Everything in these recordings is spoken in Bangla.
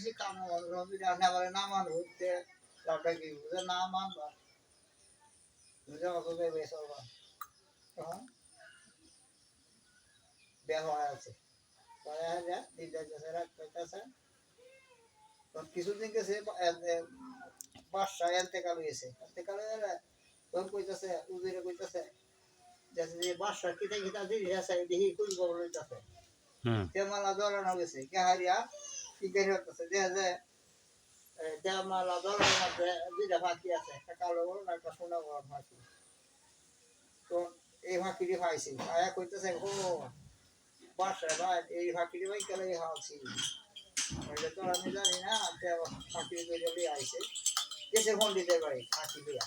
বেশি কাম রবি রান্না করে না মান হইতে লাভটা কি বুঝে না মানবা বুঝে অত দেবে সবা তখন বের হয়ে আছে পরে যা দিদা গেছে রাত পেতেছে তো কিছুদিন গেছে বাসা এলতেকাল হয়েছে এলতেকাল হয়ে তখন কইতেছে উজিরে কইতেছে যে বাসা কিতে কিতা দিদি আছে দেখি কুল খবর লইতেছে তেমালা ধরানো গেছে কে হারিয়া কি বের হতেছে যে তেমালা ধরানোর মধ্যে দুইটা ফাঁকি আছে একটা কালো বড় না একটা সোনা বড় ফাঁকি তো এই ফাঁকিটি পাইছি আয়া কইতেছে ও বাসা ভাই এই ফাঁকিটি ভাই কেন হালছি ওইটা তো আমি জানি না ফাঁকি বেরিয়ে আইছে গেছে ফোন দিতে পারি ফাঁকি দিয়া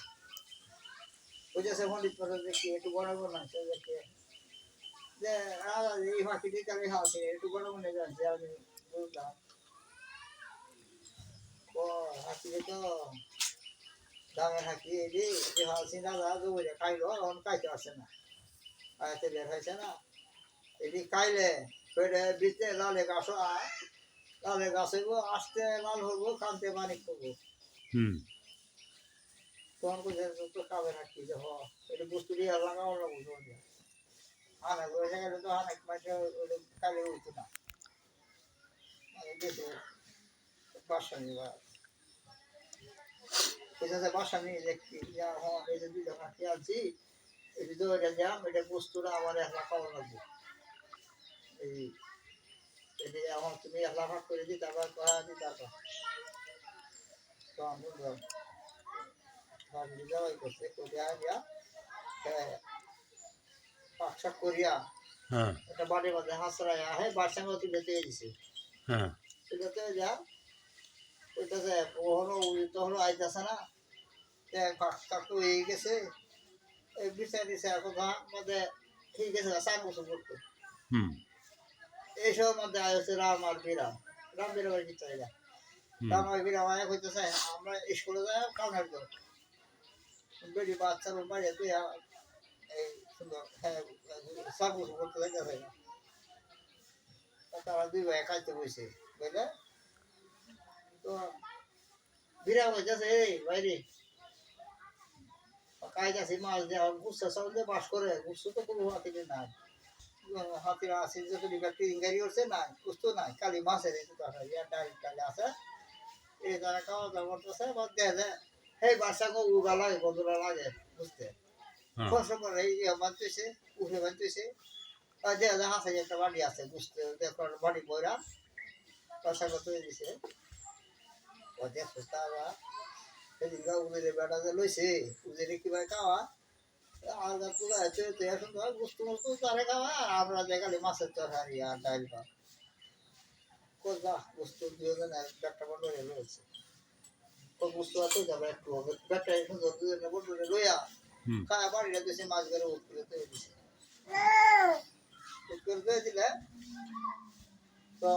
ওই যে ফোন দিতে পারে দেখি একটু বড় বড় না সে দেখে যে এই ফাঁকিটি কেন হালছি একটু বড় মনে জানছি আমি বুঝলাম ও হাঁকিলে তো দামে হাঁকি এই যে হালছি না দৌড়ে খাইলো এখন খাইতে আসে না আয়াতে বের হয়েছে না এটি খাইলে ফেরে বিতে লালে গাছ লালে গাছ হইব আসতে লাল হইব কানতে মানিক করবো তখন কোথায় তো খাবে না কি যে হ এটা বস্তু দিয়ে লাগাও না বুঝবো আনা ওই জায়গায় তো অনেক মাসে খাইলে উঠতো না গেছে বাসা নিবা কোথায় বাসা নিয়ে দেখছি যে হ্যাঁ এই যে দুইটা ফাঁকি আনছি এটি তো এটা যাম এটা বস্তুটা আমার একলা খাওয়া লাগবে এই এটি এখন তুমি একলা ভাগ করে দিই তারপর করা দিই তারপর তো আমি ভাবি যাওয়াই করছে করিয়া দিয়া পাকশাক করিয়া একটা বাড়ির মধ্যে হাসরায় আহে বাসার মতো তুলে দিছে তুলে যা ওইটাছে ওহনো তখন আইতেছে না পাকশাক তো হয়ে গেছে এই বিচার দিছে কথা মধ্যে ঠিক আছে 4 বছর করতো এইসব মধ্যে আসছে রাম আর বিরাম রাম বিরামের কি চাই না রাম আর বিরাম আয় হইতেছে আমরা স্কুলে যাই কাউনার যাও বেড়ি বাচ্চার বাইরে তুই এই সুন্দর হ্যাঁ 4 বছর করতে যাইতেছে না তারা 2 ভাই খাইতে বসে বুঝলে তো বিরাম হইতেছে এই বাইরে কাইতাছি মাছ দেওয়া গুচ্ছা চাউল দিয়ে বাস করে গুচ্ছ তো কোনো হাতিতে নাই হাতিরা আছে যত গাড়ি উঠছে নাই কুস্তো নাই খালি মাছের ডালি আছে এই তারা খাওয়া দাওয়া করতেছে দেখা যায় সেই বাচ্চাকে উগা লাগে বন্ধুরা লাগে বুঝতে কষ্ট করে এই বানতেছে উঠে বানতেছে দেখা যায় হাসে একটা বাড়ি আছে বুঝতে দেখো বাড়ি বইরা বাচ্চাকে তৈরি দিছে ও দেখছো তারা সেদিনকে উজেরে বেড়া যে লইছে উজেরে কিভাবে খাওয়া আলাদা তুলা আছে সুন্দর বস্তু মস্তু তারে খাওয়া আর আমরা দেখালি মাছের তরকারি আর ডাইল ভাত কোথা বস্তু দুজন একটা বন্ধ হয়ে রয়েছে ও বস্তু আছে যাবে একটু হবে ব্যাগটা সুন্দর দুজনে বন্ধু লইয়া খাওয়া বাড়িটা দিয়েছে মাছ ধরে উঠ করে তৈরি দিছে উঠ করে তৈরি দিলে তো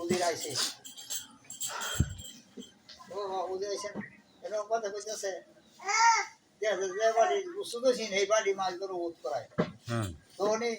উদির আইছে ও উদির আইছে এরকম কথা কইতেছে যে বাড়ি বুঝতে এই বাড়ি মাছ ধরে উঠ করায় তখনই